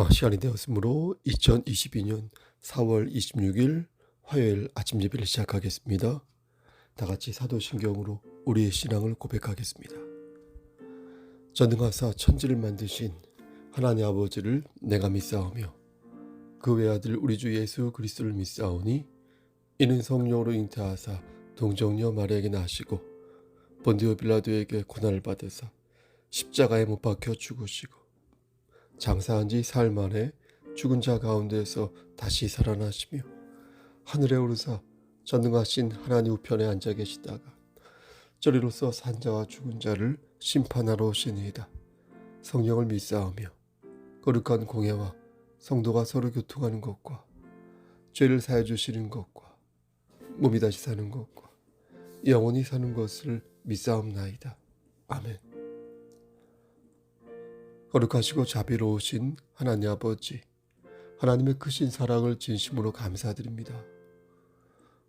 시간이 되었으므로 2022년 4월 26일 화요일 아침 예배를 시작하겠습니다. 다 같이 사도신경으로 우리의 신앙을 고백하겠습니다. 전능하사 천지를 만드신 하나님 아버지를 내가 믿사오며 그 외아들 우리 주 예수 그리스도를 믿사오니 이는 성령으로 잉태하사 동정녀 마리아에게 나시고 본디오 빌라도에게 고난을 받으사 십자가에 못 박혀 죽으시고 장사한 지 사흘 만에 죽은 자 가운데서 다시 살아나시며 하늘에 오르사 전능하신 하나님 우편에 앉아 계시다가 저리로서 산자와 죽은 자를 심판하러 오시니이다. 성령을 믿사오며 거룩한 공예와 성도가 서로 교통하는 것과 죄를 사해 주시는 것과 몸이 다시 사는 것과 영원히 사는 것을 믿사옵나이다. 아멘. 거룩하시고 자비로우신 하나님 아버지, 하나님의 크신 사랑을 진심으로 감사드립니다.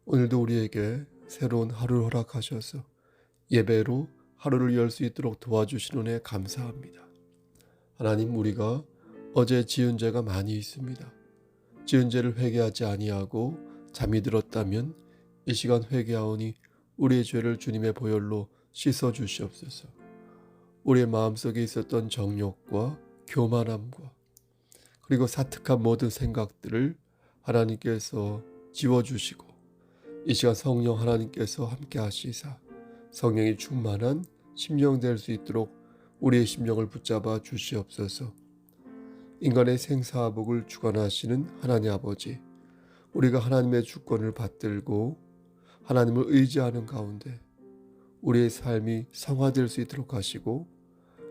오늘도 우리에게 새로운 하루를 허락하셔서 예배로 하루를 열 수 있도록 도와주신 은혜 감사합니다. 하나님, 우리가 어제 지은 죄가 많이 있습니다. 지은 죄를 회개하지 아니하고 잠이 들었다면 이 시간 회개하오니 우리의 죄를 주님의 보혈로 씻어 주시옵소서. 우리의 마음속에 있었던 정욕과 교만함과 그리고 사특한 모든 생각들을 하나님께서 지워주시고 이 시간 성령 하나님께서 함께 하시사 성령이 충만한 심령 될 수 있도록 우리의 심령을 붙잡아 주시옵소서. 인간의 생사화복을 주관하시는 하나님 아버지, 우리가 하나님의 주권을 받들고 하나님을 의지하는 가운데 우리의 삶이 성화될 수 있도록 하시고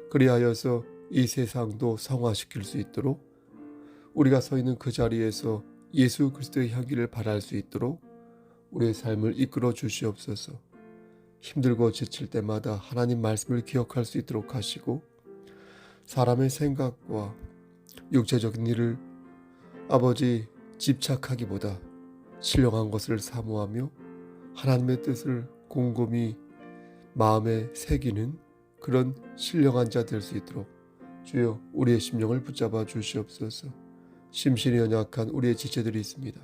그리하여서 이 세상도 성화시킬 수 있도록 우리가 서 있는 그 자리에서 예수 그리스도의 향기를 발할 수 있도록 우리의 삶을 이끌어 주시옵소서. 힘들고 지칠 때마다 하나님 말씀을 기억할 수 있도록 하시고 사람의 생각과 육체적인 일을 아버지 집착하기보다 신령한 것을 사모하며 하나님의 뜻을 곰곰이 마음에 새기는 그런 신령한 자 될 수 있도록 주여 우리의 심령을 붙잡아 주시옵소서. 심신이 연약한 우리의 지체들이 있습니다.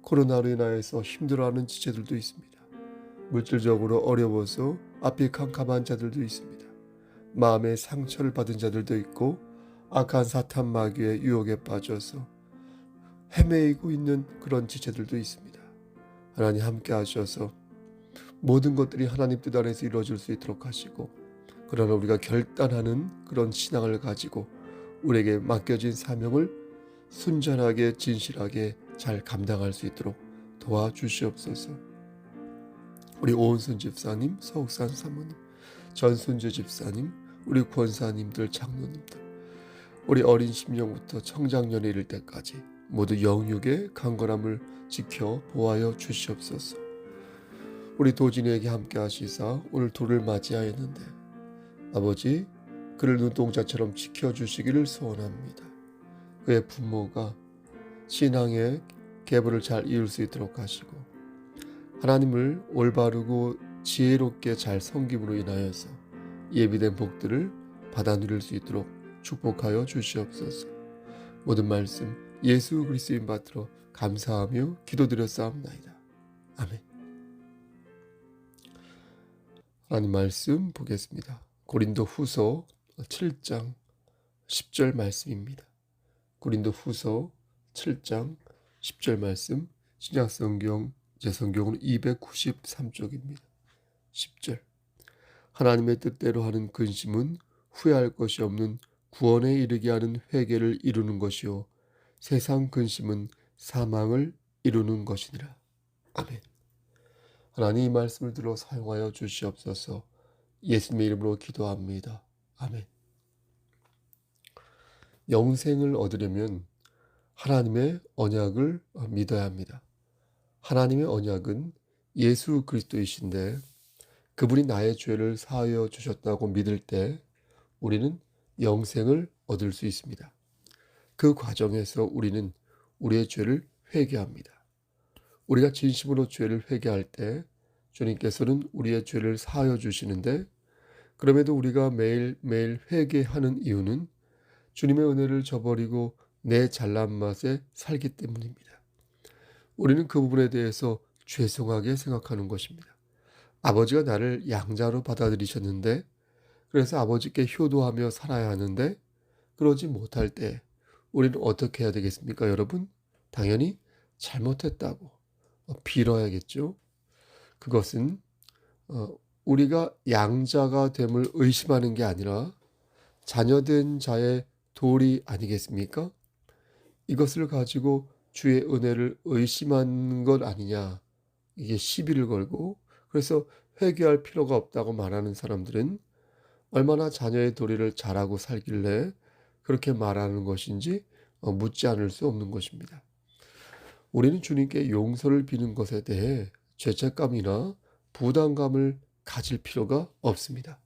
코로나로 인하여서 힘들어하는 지체들도 있습니다. 물질적으로 어려워서 앞이 캄캄한 자들도 있습니다. 마음의 상처를 받은 자들도 있고 악한 사탄 마귀의 유혹에 빠져서 헤매이고 있는 그런 지체들도 있습니다. 하나님 함께 하셔서 모든 것들이 하나님 뜻 안에서 이루어질 수 있도록 하시고 그러나 우리가 결단하는 그런 신앙을 가지고 우리에게 맡겨진 사명을 순전하게 진실하게 잘 감당할 수 있도록 도와주시옵소서. 우리 오은순 집사님, 서욱산 사모님, 전순재 집사님, 우리 권사님들, 장로님들, 우리 어린 심령부터 청장년에 이를 때까지 모두 영육의 강건함을 지켜 보호하여 주시옵소서. 우리 도진이에게 함께 하시사 오늘 돌을 맞이하였는데 아버지 그를 눈동자처럼 지켜주시기를 소원합니다. 그의 부모가 신앙의 계보를 잘 이을 수 있도록 하시고 하나님을 올바르고 지혜롭게 잘 섬김으로 인하여서 예비된 복들을 받아 누릴 수 있도록 축복하여 주시옵소서. 모든 말씀 예수 그리스도인 받들어 감사하며 기도드렸사옵나이다. 아멘. 하나님 말씀 보겠습니다. 고린도 후서 7장 10절 말씀입니다. 고린도 후서 7장 10절 말씀, 신약성경 제성경은 293쪽입니다. 10절. 하나님의 뜻대로 하는 근심은 후회할 것이 없는 구원에 이르게 하는 회개를 이루는 것이요 세상 근심은 사망을 이루는 것이니라. 아멘. 하나님 이 말씀을 들어 사용하여 주시옵소서. 예수님의 이름으로 기도합니다. 아멘. 영생을 얻으려면 하나님의 언약을 믿어야 합니다. 하나님의 언약은 예수 그리스도이신데 그분이 나의 죄를 사하여 주셨다고 믿을 때 우리는 영생을 얻을 수 있습니다. 그 과정에서 우리는 우리의 죄를 회개합니다. 우리가 진심으로 죄를 회개할 때 주님께서는 우리의 죄를 사하여 주시는데 그럼에도 우리가 매일매일 회개하는 이유는 주님의 은혜를 저버리고 내 잘난 맛에 살기 때문입니다. 우리는 그 부분에 대해서 죄송하게 생각하는 것입니다. 아버지가 나를 양자로 받아들이셨는데, 그래서 아버지께 효도하며 살아야 하는데, 그러지 못할 때 우리는 어떻게 해야 되겠습니까, 여러분? 당연히 잘못했다고 빌어야겠죠. 그것은 우리가 양자가 됨을 의심하는 게 아니라 자녀된 자의 도리 아니겠습니까? 이것을 가지고 주의 은혜를 의심한 것 아니냐. 이게 시비를 걸고, 그래서 회개할 필요가 없다고 말하는 사람들은 얼마나 자녀의 도리를 잘하고 살길래 그렇게 말하는 것인지 묻지 않을 수 없는 것입니다. 우리는 주님께 용서를 비는 것에 대해 죄책감이나 부담감을 가질 필요가 없습니다.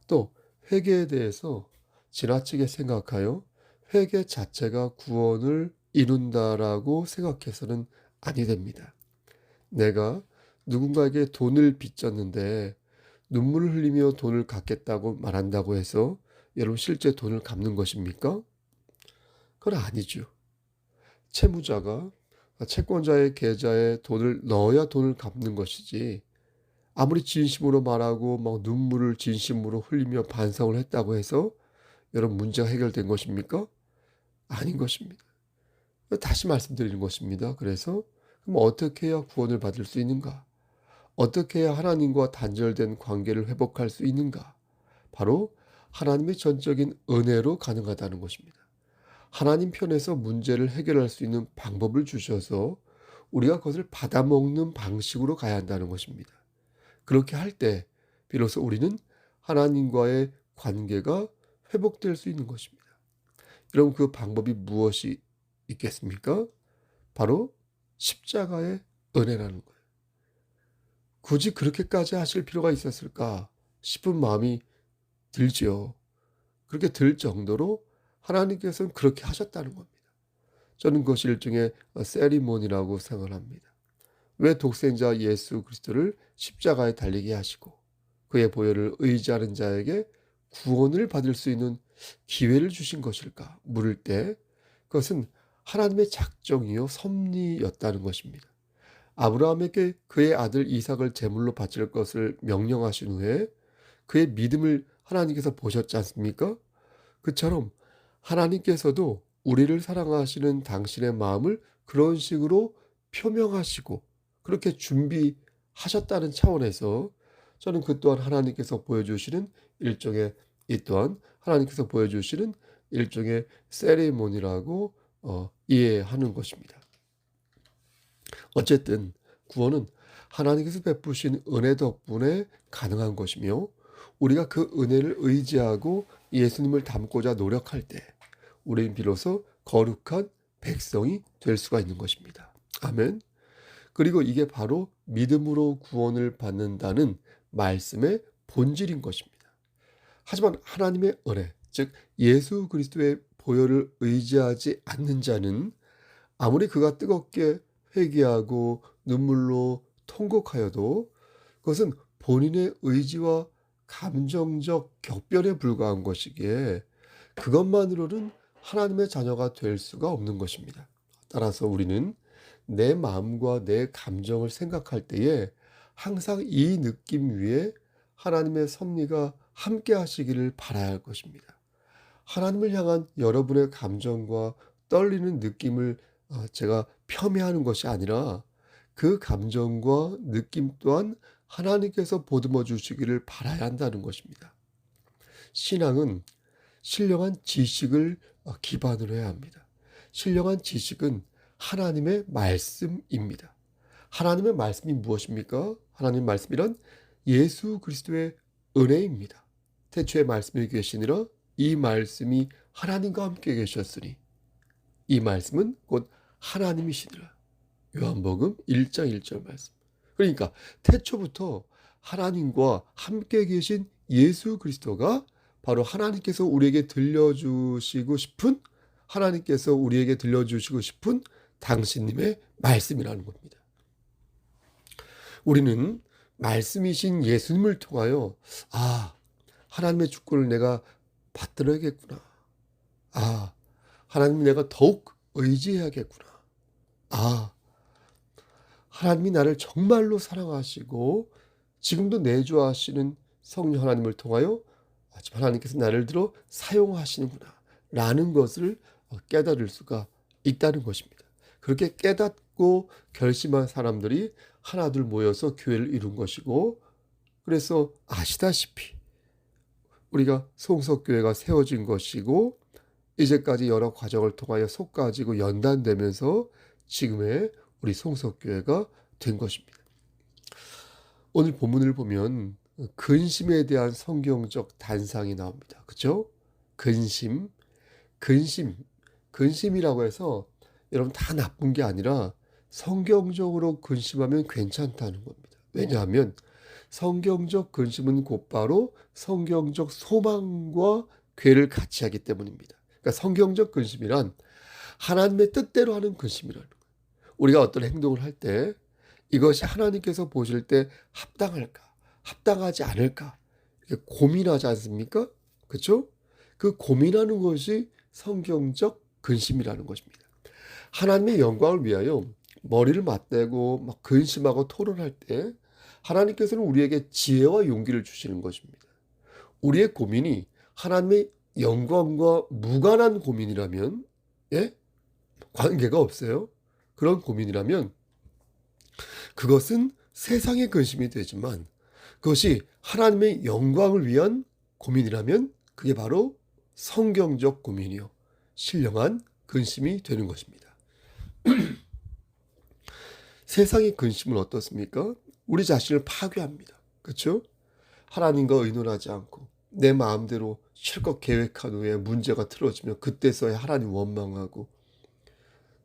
또 회개에 대해서 지나치게 생각하여 회개 자체가 구원을 이룬다라고 생각해서는 아니 됩니다. 내가 누군가에게 돈을 빚졌는데 눈물을 흘리며 돈을 갚겠다고 말한다고 해서 여러분 실제 돈을 갚는 것입니까? 그건 아니죠. 채무자가 채권자의 계좌에 돈을 넣어야 돈을 갚는 것이지, 아무리 진심으로 말하고 막 눈물을 진심으로 흘리며 반성을 했다고 해서 여러분 문제가 해결된 것입니까? 아닌 것입니다. 다시 말씀드리는 것입니다. 그래서 그럼 어떻게 해야 구원을 받을 수 있는가? 어떻게 해야 하나님과 단절된 관계를 회복할 수 있는가? 바로 하나님의 전적인 은혜로 가능하다는 것입니다. 하나님 편에서 문제를 해결할 수 있는 방법을 주셔서 우리가 그것을 받아먹는 방식으로 가야 한다는 것입니다. 그렇게 할 때 비로소 우리는 하나님과의 관계가 회복될 수 있는 것입니다. 여러분, 그 방법이 무엇이 있겠습니까? 바로 십자가의 은혜라는 거예요. 굳이 그렇게까지 하실 필요가 있었을까 싶은 마음이 들지요. 그렇게 들 정도로 하나님께서는 그렇게 하셨다는 겁니다. 저는 그것이 일종의 세리머니라고 생각합니다. 왜 독생자 예수 그리스도를 십자가에 달리게 하시고 그의 보혈을 의지하는 자에게 구원을 받을 수 있는 기회를 주신 것일까 물을 때, 그것은 하나님의 작정이요 섭리였다는 것입니다. 아브라함에게 그의 아들 이삭을 제물로 바칠 것을 명령하신 후에 그의 믿음을 하나님께서 보셨지 않습니까? 그처럼 하나님께서도 우리를 사랑하시는 당신의 마음을 그런 식으로 표명하시고 그렇게 준비하셨다는 차원에서 저는 그 또한 하나님께서 보여주시는 일종의, 이 또한 하나님께서 보여주시는 일종의 세리머니라고 이해하는 것입니다. 어쨌든 구원은 하나님께서 베푸신 은혜 덕분에 가능한 것이며, 우리가 그 은혜를 의지하고 예수님을 닮고자 노력할 때 우리는 비로소 거룩한 백성이 될 수가 있는 것입니다. 아멘. 그리고 이게 바로 믿음으로 구원을 받는다는 말씀의 본질인 것입니다. 하지만 하나님의 은혜, 즉 예수 그리스도의 보혈을 의지하지 않는 자는 아무리 그가 뜨겁게 회개하고 눈물로 통곡하여도 그것은 본인의 의지와 감정적 격변에 불과한 것이기에 그것만으로는 하나님의 자녀가 될 수가 없는 것입니다. 따라서 우리는 내 마음과 내 감정을 생각할 때에 항상 이 느낌 위에 하나님의 섭리가 함께 하시기를 바라야 할 것입니다. 하나님을 향한 여러분의 감정과 떨리는 느낌을 제가 폄훼하는 것이 아니라 그 감정과 느낌 또한 하나님께서 보듬어 주시기를 바라야 한다는 것입니다. 신앙은 신령한 지식을 기반으로 해야 합니다. 신령한 지식은 하나님의 말씀입니다. 하나님의 말씀이 무엇입니까? 하나님의 말씀이란 예수 그리스도의 은혜입니다. 태초에 말씀이 계시니라 이 말씀이 하나님과 함께 계셨으니 이 말씀은 곧 하나님이시니라. 요한복음 1장 1절 말씀. 그러니까 태초부터 하나님과 함께 계신 예수 그리스도가 바로 하나님께서 우리에게 들려주시고 싶은, 하나님께서 우리에게 들려주시고 싶은 당신님의 말씀이라는 겁니다. 우리는 말씀이신 예수님을 통하여 하나님의 주권을 내가 받들어야겠구나. 하나님 내가 더욱 의지해야겠구나. 아, 하나님이 나를 정말로 사랑하시고 지금도 내주하시는 성령 하나님을 통하여 지금 하나님께서 나를 들어 사용하시는구나 라는 것을 깨달을 수가 있다는 것입니다. 그렇게 깨닫고 결심한 사람들이 하나둘 모여서 교회를 이룬 것이고, 그래서 아시다시피 우리가 송석교회가 세워진 것이고 이제까지 여러 과정을 통하여 솟아지고 연단되면서 지금의 우리 송석교회가 된 것입니다. 오늘 본문을 보면 근심에 대한 성경적 단상이 나옵니다. 그렇죠? 근심이라고 해서 여러분 다 나쁜 게 아니라 성경적으로 근심하면 괜찮다는 겁니다. 왜냐하면 성경적 근심은 곧바로 성경적 소망과 궤를 같이 하기 때문입니다. 그러니까 성경적 근심이란 하나님의 뜻대로 하는 근심이라는 거예요. 우리가 어떤 행동을 할 때 이것이 하나님께서 보실 때 합당할까, 합당하지 않을까 이렇게 고민하지 않습니까? 그렇죠? 그 고민하는 것이 성경적 근심이라는 것입니다. 하나님의 영광을 위하여 머리를 맞대고 막 근심하고 토론할 때 하나님께서는 우리에게 지혜와 용기를 주시는 것입니다. 우리의 고민이 하나님의 영광과 무관한 고민이라면, 예? 관계가 없어요. 그런 고민이라면 그것은 세상의 근심이 되지만 그것이 하나님의 영광을 위한 고민이라면 그게 바로 성경적 고민이요, 신령한 근심이 되는 것입니다. 세상의 근심은 어떻습니까? 우리 자신을 파괴합니다. 그렇죠? 하나님과 의논하지 않고 내 마음대로 실컷 계획한 후에 문제가 틀어지면 그때서야 하나님 원망하고,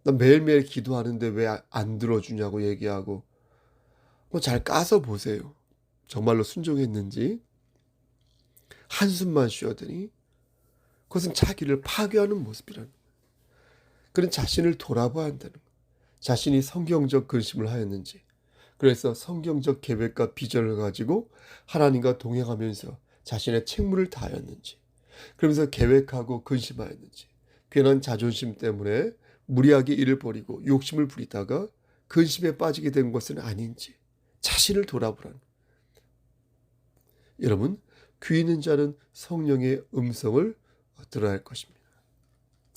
난 매일매일 기도하는데 왜 안 들어주냐고 얘기하고, 잘 까서 보세요. 정말로 순종했는지. 한숨만 쉬어더니 그것은 자기를 파괴하는 모습이라는 거예요. 그런 자신을 돌아봐야 한다는 거예요. 자신이 성경적 근심을 하였는지, 그래서 성경적 계획과 비전을 가지고 하나님과 동행하면서 자신의 책무를 다하였는지, 그러면서 계획하고 근심하였는지, 괜한 자존심 때문에 무리하게 일을 벌이고 욕심을 부리다가 근심에 빠지게 된 것은 아닌지 자신을 돌아보라는. 여러분, 귀 있는 자는 성령의 음성을 들어야 할 것입니다.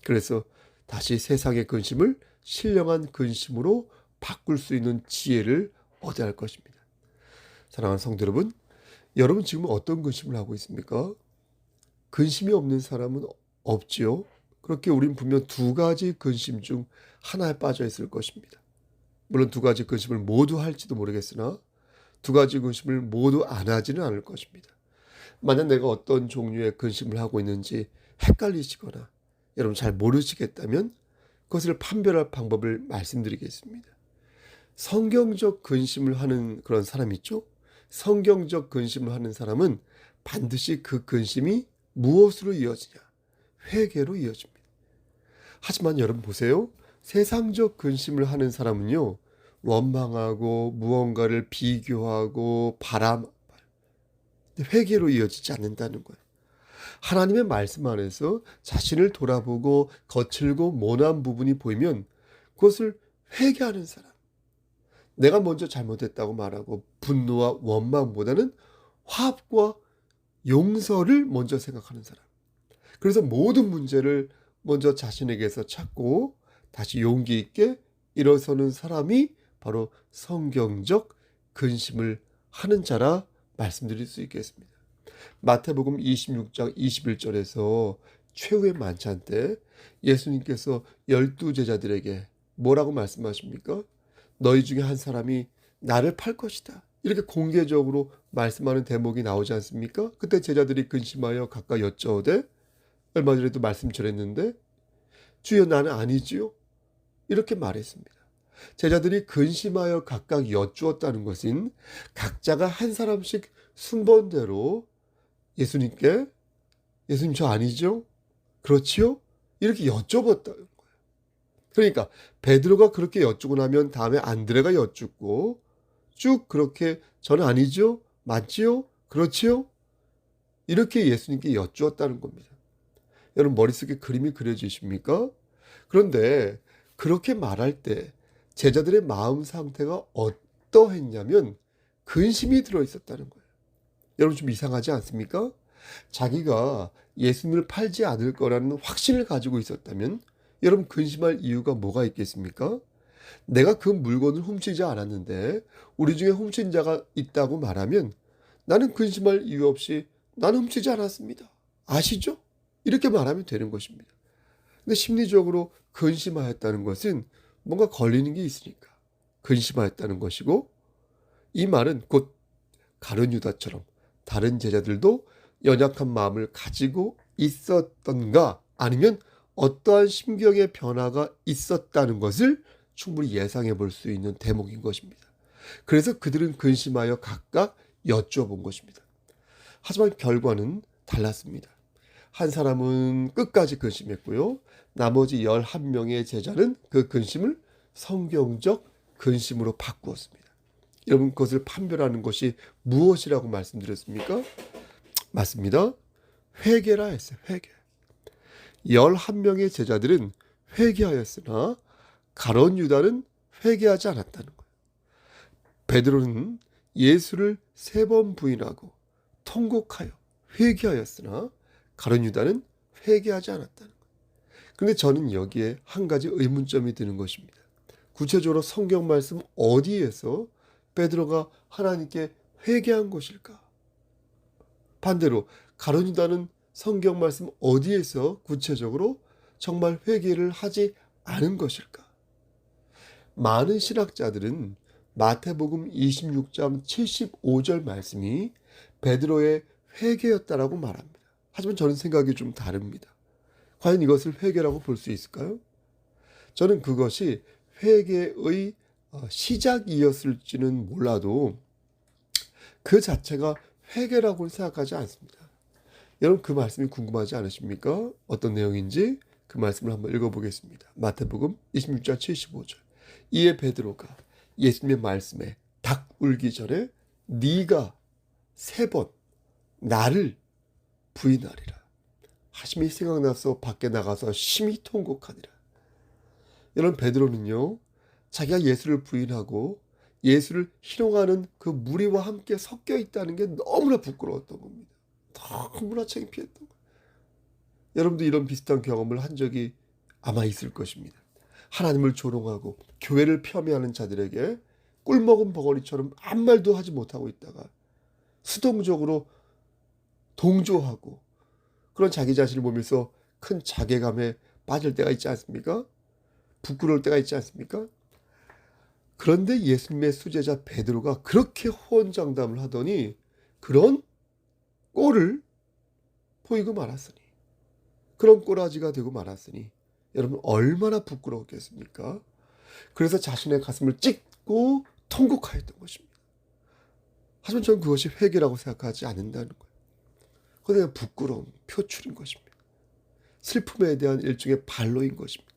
그래서 다시 세상의 근심을 신령한 근심으로 바꿀 수 있는 지혜를 얻어야 할 것입니다. 사랑하는 성도 여러분, 여러분 지금 어떤 근심을 하고 있습니까? 근심이 없는 사람은 없지요. 그렇게 우린 분명 두 가지 근심 중 하나에 빠져 있을 것입니다. 물론 두 가지 근심을 모두 할지도 모르겠으나 두 가지 근심을 모두 안 하지는 않을 것입니다. 만약 내가 어떤 종류의 근심을 하고 있는지 헷갈리시거나 여러분 잘 모르시겠다면 그것을 판별할 방법을 말씀드리겠습니다. 성경적 근심을 하는 그런 사람 있죠? 성경적 근심을 하는 사람은 반드시 그 근심이 무엇으로 이어지냐? 회개로 이어집니다. 하지만 여러분 보세요. 세상적 근심을 하는 사람은요, 원망하고 무언가를 비교하고 회개로 이어지지 않는다는 거예요. 하나님의 말씀 안에서 자신을 돌아보고 거칠고 모난 부분이 보이면 그것을 회개하는 사람, 내가 먼저 잘못했다고 말하고 분노와 원망보다는 화합과 용서를 먼저 생각하는 사람, 그래서 모든 문제를 먼저 자신에게서 찾고 다시 용기 있게 일어서는 사람이 바로 성경적 근심을 하는 자라 말씀드릴 수 있겠습니다. 마태복음 26장 21절에서 최후의 만찬 때 예수님께서 12제자들에게 뭐라고 말씀하십니까? 너희 중에 한 사람이 나를 팔 것이다, 이렇게 공개적으로 말씀하는 대목이 나오지 않습니까? 그때 제자들이 근심하여 각각 여쭤오되, 얼마 전에도 말씀 드렸는데 주여 나는 아니지요, 이렇게 말했습니다. 제자들이 근심하여 각각 여쭈었다는 것은 각자가 한 사람씩 순번대로 예수님께, 예수님 저 아니죠? 그렇지요? 이렇게 여쭤봤다는 거예요. 그러니까 베드로가 그렇게 여쭈고 나면 다음에 안드레가 여쭙고 쭉 그렇게 저는 아니죠? 맞지요? 그렇지요? 이렇게 예수님께 여쭈었다는 겁니다. 여러분 머릿속에 그림이 그려지십니까? 그런데 그렇게 말할 때 제자들의 마음 상태가 어떠했냐면 근심이 들어있었다는 거예요. 여러분 좀 이상하지 않습니까? 자기가 예수님을 팔지 않을 거라는 확신을 가지고 있었다면 여러분 근심할 이유가 뭐가 있겠습니까? 내가 그 물건을 훔치지 않았는데 우리 중에 훔친 자가 있다고 말하면 나는 근심할 이유 없이 나는 훔치지 않았습니다. 아시죠? 이렇게 말하면 되는 것입니다. 근데 심리적으로 근심하였다는 것은 뭔가 걸리는 게 있으니까 근심하였다는 것이고, 이 말은 곧 가룟 유다처럼 다른 제자들도 연약한 마음을 가지고 있었던가 아니면 어떠한 심경의 변화가 있었다는 것을 충분히 예상해 볼 수 있는 대목인 것입니다. 그래서 그들은 근심하여 각각 여쭈어본 것입니다. 하지만 결과는 달랐습니다. 한 사람은 끝까지 근심했고요. 나머지 11명의 제자는 그 근심을 성경적 근심으로 바꾸었습니다. 여러분 그것을 판별하는 것이 무엇이라고 말씀드렸습니까? 맞습니다. 회개라 했어요. 회개. 11명의 제자들은 회개하였으나 가룟 유다는 회개하지 않았다는 거예요. 베드로는 예수를 3번 부인하고 통곡하여 회개하였으나 가룟 유다는 회개하지 않았다는 거예요. 그런데 저는 여기에 한 가지 의문점이 드는 것입니다. 구체적으로 성경 말씀 어디에서 베드로가 하나님께 회개한 것일까? 반대로 가룟 유다는 성경 말씀 어디에서 구체적으로 정말 회개를 하지 않은 것일까? 많은 신학자들은 마태복음 26장 75절 말씀이 베드로의 회개였다라고 말합니다. 하지만 저는 생각이 좀 다릅니다. 과연 이것을 회개라고 볼 수 있을까요? 저는 그것이 회개의 시작이었을지는 몰라도 그 자체가 회개라고 생각하지 않습니다. 여러분 그 말씀이 궁금하지 않으십니까? 어떤 내용인지 그 말씀을 한번 읽어보겠습니다. 마태복음 26장 75절. 이에 베드로가 예수님의 말씀에 닭 울기 전에 네가 3번 나를 부인하리라 하심이 생각나서 밖에 나가서 심히 통곡하니라. 여러분 베드로는요, 자기가 예수를 부인하고 예수를 희롱하는 그 무리와 함께 섞여 있다는 게 너무나 부끄러웠던 겁니다. 너무나 창피했던 거예요. 여러분도 이런 비슷한 경험을 한 적이 아마 있을 것입니다. 하나님을 조롱하고 교회를 폄훼하는 자들에게 꿀먹은 버거리처럼 아무 말도 하지 못하고 있다가 수동적으로 동조하고 그런 자기 자신을 보면서 큰 자괴감에 빠질 때가 있지 않습니까? 부끄러울 때가 있지 않습니까? 그런데 예수님의 수제자 베드로가 그렇게 호언장담을 하더니 그런 꼴을 보이고 말았으니, 그런 꼬라지가 되고 말았으니 여러분 얼마나 부끄러웠겠습니까? 그래서 자신의 가슴을 찢고 통곡하였던 것입니다. 하지만 저는 그것이 회개라고 생각하지 않는다는 거예요. 그건 부끄러움, 표출인 것입니다. 슬픔에 대한 일종의 반로인 것입니다.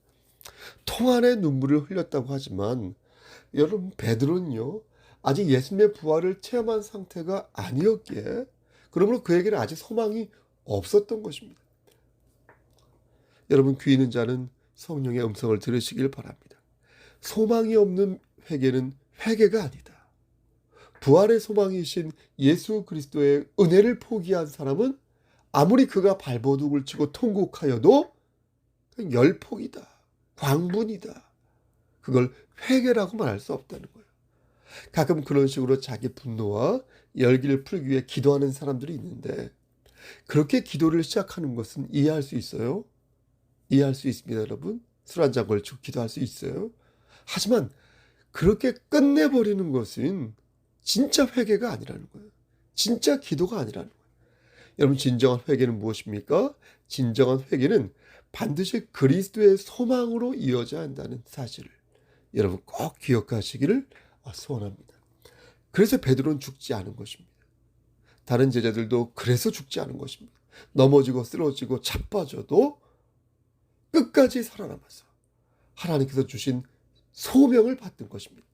통안의 눈물을 흘렸다고 하지만 여러분 베드로는요 아직 예수님의 부활을 체험한 상태가 아니었기에 그러므로 그에게는 아직 소망이 없었던 것입니다. 여러분 귀 있는 자는 성령의 음성을 들으시길 바랍니다. 소망이 없는 회개는 회개가 아니다. 부활의 소망이신 예수 그리스도의 은혜를 포기한 사람은 아무리 그가 발버둥을 치고 통곡하여도 열폭이다, 광분이다. 그걸 회개라고 말할 수 없다는 거예요. 가끔 그런 식으로 자기 분노와 열기를 풀기 위해 기도하는 사람들이 있는데 그렇게 기도를 시작하는 것은 이해할 수 있어요. 이해할 수 있습니다, 여러분. 술 한 잔 걸치고 기도할 수 있어요. 하지만 그렇게 끝내버리는 것은 진짜 회개가 아니라는 거예요. 진짜 기도가 아니라는 거예요. 여러분 진정한 회개는 무엇입니까? 진정한 회개는 반드시 그리스도의 소망으로 이어져야 한다는 사실을 여러분 꼭 기억하시기를 소원합니다. 그래서 베드로는 죽지 않은 것입니다. 다른 제자들도 그래서 죽지 않은 것입니다. 넘어지고 쓰러지고 자빠져도 끝까지 살아남아서 하나님께서 주신 소명을 받는 것입니다.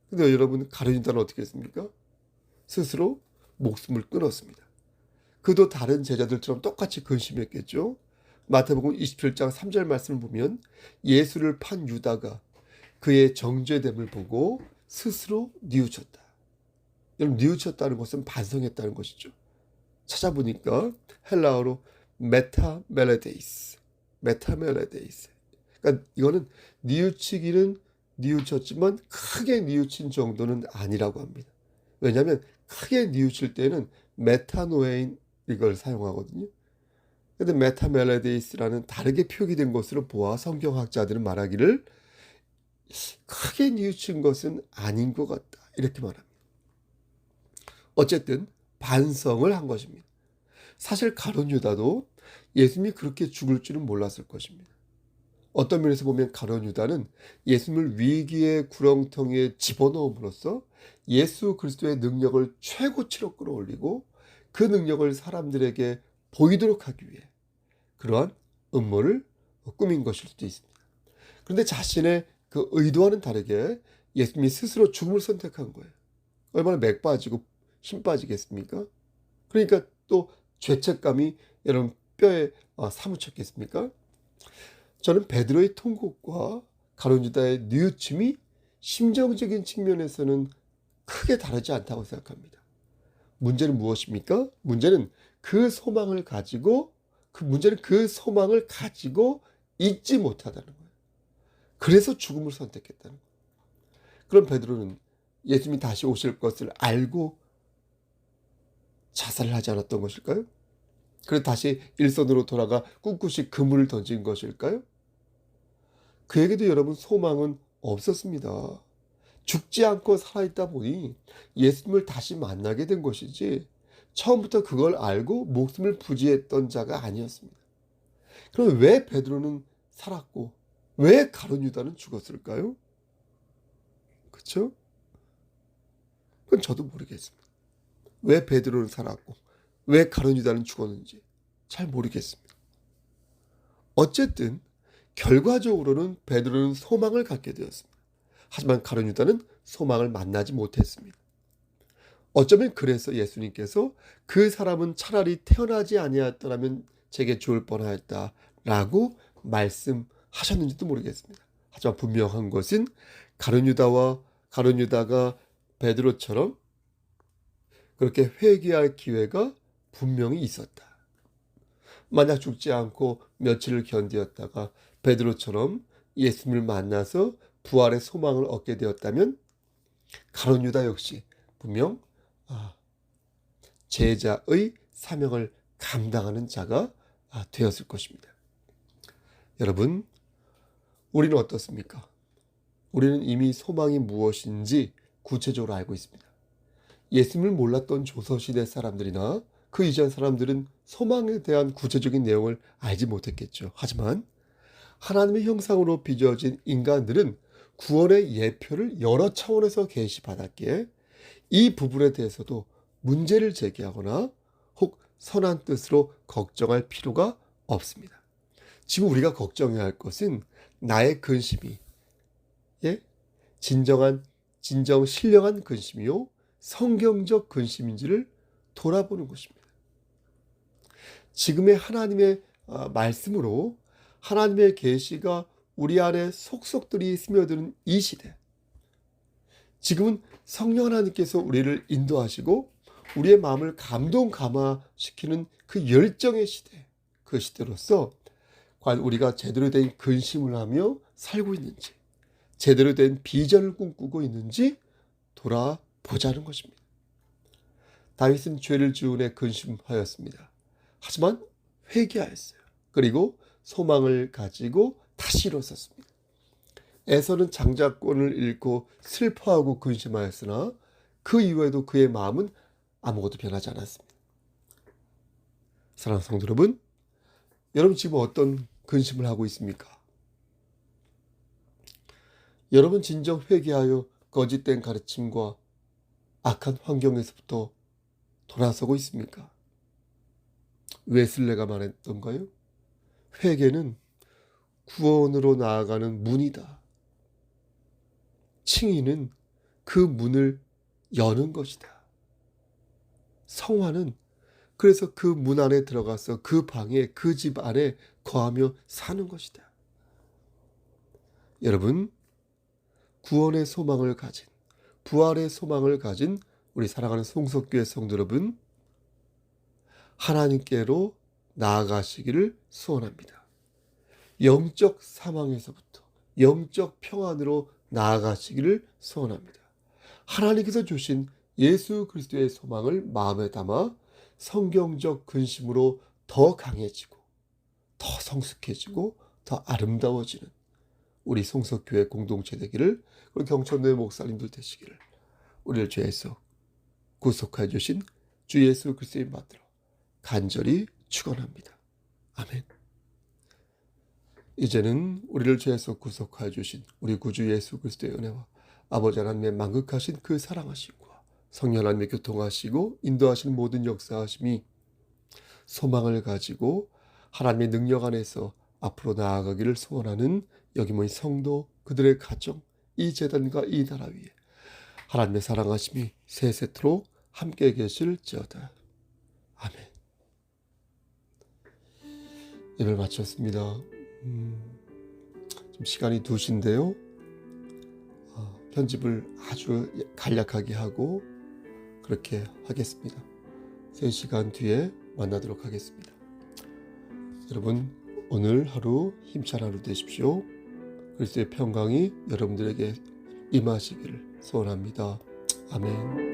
근데 여러분 가룟 유다는 어떻게 했습니까? 스스로 목숨을 끊었습니다. 그도 다른 제자들처럼 똑같이 근심했겠죠. 마태복음 27장 3절 말씀을 보면 예수를 판 유다가 그의 정죄됨을 보고 스스로 뉘우쳤다. 여러분, 뉘우쳤다는 것은 반성했다는 것이죠. 찾아보니까 헬라어로 메타멜레데이스. 그러니까 이거는 뉘우치기는 뉘우쳤지만 크게 뉘우친 정도는 아니라고 합니다. 왜냐하면 크게 뉘우칠 때는 메타노에인 이걸 사용하거든요. 근데 메타멜레데이스라는 다르게 표기된 것으로 보아 성경학자들은 말하기를 크게 뉘우친 것은 아닌 것 같다, 이렇게 말합니다. 어쨌든 반성을 한 것입니다. 사실 가룟 유다도 예수님이 그렇게 죽을 줄은 몰랐을 것입니다. 어떤 면에서 보면 가룟 유다는 예수님을 위기의 구렁텅이에 집어넣음으로써 예수 그리스도의 능력을 최고치로 끌어올리고 그 능력을 사람들에게 보이도록 하기 위해 그러한 음모를 꾸민 것일 수도 있습니다. 그런데 자신의 그 의도와는 다르게 예수님이 스스로 죽음을 선택한 거예요. 얼마나 맥 빠지고 힘 빠지겠습니까? 그러니까 또 죄책감이 여러분 뼈에 사무쳤겠습니까? 저는 베드로의 통곡과 가룟 유다의 뉘우침이 심정적인 측면에서는 크게 다르지 않다고 생각합니다. 문제는 무엇입니까? 문제는 그 소망을 가지고 잊지 못하다는 거예요. 그래서 죽음을 선택했다는 거예요. 그럼 베드로는 예수님이 다시 오실 것을 알고 자살을 하지 않았던 것일까요? 그래서 다시 일선으로 돌아가 꿋꿋이 그물을 던진 것일까요? 그에게도 여러분 소망은 없었습니다. 죽지 않고 살아있다 보니 예수님을 다시 만나게 된 것이지 처음부터 그걸 알고 목숨을 부지했던 자가 아니었습니다. 그럼 왜 베드로는 살았고 왜 가룟 유다는 죽었을까요? 그렇죠? 그건 저도 모르겠습니다. 왜 베드로는 살았고 왜 가룟 유다는 죽었는지 잘 모르겠습니다. 어쨌든 결과적으로는 베드로는 소망을 갖게 되었습니다. 하지만 가룟 유다는 소망을 만나지 못했습니다. 어쩌면 그래서 예수님께서 그 사람은 차라리 태어나지 아니하였더라면 제게 좋을 뻔하였다라고 말씀하셨는지도 모르겠습니다. 하지만 분명한 것은 가룟 유다가 베드로처럼 그렇게 회개할 기회가 분명히 있었다. 만약 죽지 않고 며칠을 견디었다가 베드로처럼 예수님을 만나서 부활의 소망을 얻게 되었다면 가룟 유다 역시 분명 제자의 사명을 감당하는 자가 되었을 것입니다. 여러분, 우리는 어떻습니까? 우리는 이미 소망이 무엇인지 구체적으로 알고 있습니다. 예수님을 몰랐던 조선시대 사람들이나 그 이전 사람들은 소망에 대한 구체적인 내용을 알지 못했겠죠. 하지만 하나님의 형상으로 빚어진 인간들은 구원의 예표를 여러 차원에서 계시받았기에 이 부분에 대해서도 문제를 제기하거나 혹 선한 뜻으로 걱정할 필요가 없습니다. 지금 우리가 걱정해야 할 것은 나의 근심이 진정 신령한 근심이요 성경적 근심인지를 돌아보는 것입니다. 지금의 하나님의 말씀으로 하나님의 계시가 우리 안에 속속들이 스며드는 이 시대, 지금은 성령 하나님께서 우리를 인도하시고 우리의 마음을 감동감화시키는 그 열정의 시대, 그 시대로서 과연 우리가 제대로 된 근심을 하며 살고 있는지, 제대로 된 비전을 꿈꾸고 있는지 돌아보자는 것입니다. 다윗은 죄를 지음에 근심하였습니다. 하지만 회개하였어요. 그리고 소망을 가지고 다시 일어섰습니다. 에서는 장자권을 잃고 슬퍼하고 근심하였으나 그 이후에도 그의 마음은 아무것도 변하지 않았습니다. 사랑하는 성도 여러분, 여러분 지금 어떤 근심을 하고 있습니까? 여러분 진정 회개하여 거짓된 가르침과 악한 환경에서부터 돌아서고 있습니까? 웨슬레가 말했던가요? 회개는 구원으로 나아가는 문이다. 칭의는 그 문을 여는 것이다. 성화는 그래서 그 문 안에 들어가서 그 방에 그 집 안에 거하며 사는 것이다. 여러분, 구원의 소망을 가진, 부활의 소망을 가진 우리 사랑하는 송석교회 성도 여러분, 하나님께로 나아가시기를 소원합니다. 영적 사망에서부터 영적 평안으로 나아가시기를 소원합니다. 하나님께서 주신 예수 그리스도의 소망을 마음에 담아 성경적 근심으로 더 강해지고 더 성숙해지고 더 아름다워지는 우리 송석교회 공동체 되기를, 우리 경천대 목사님들 되시기를 우리를 죄에서 구속하여 주신 주 예수 그리스도의 이름으로 간절히 축원합니다. 아멘. 이제는 우리를 죄에서 구속하여 주신 우리 구주 예수 그리스도의 은혜와 아버지 하나님의 만극하신 그 사랑하심과 성령 하나님의 교통하시고 인도하시는 모든 역사하심이 소망을 가지고 하나님의 능력 안에서 앞으로 나아가기를 소원하는 여기 모인 성도, 그들의 가정, 이 제단과 이 나라 위에 하나님의 사랑하심이 세세토록 함께 계실지어다. 아멘. 예배를 마쳤습니다. 지금 시간이 2시인데요. 편집을 아주 간략하게 하고 그렇게 하겠습니다. 3시간 뒤에 만나도록 하겠습니다. 여러분, 오늘 하루 힘찬 하루 되십시오. 그리스도의 평강이 여러분들에게 임하시기를 소원합니다. 아멘.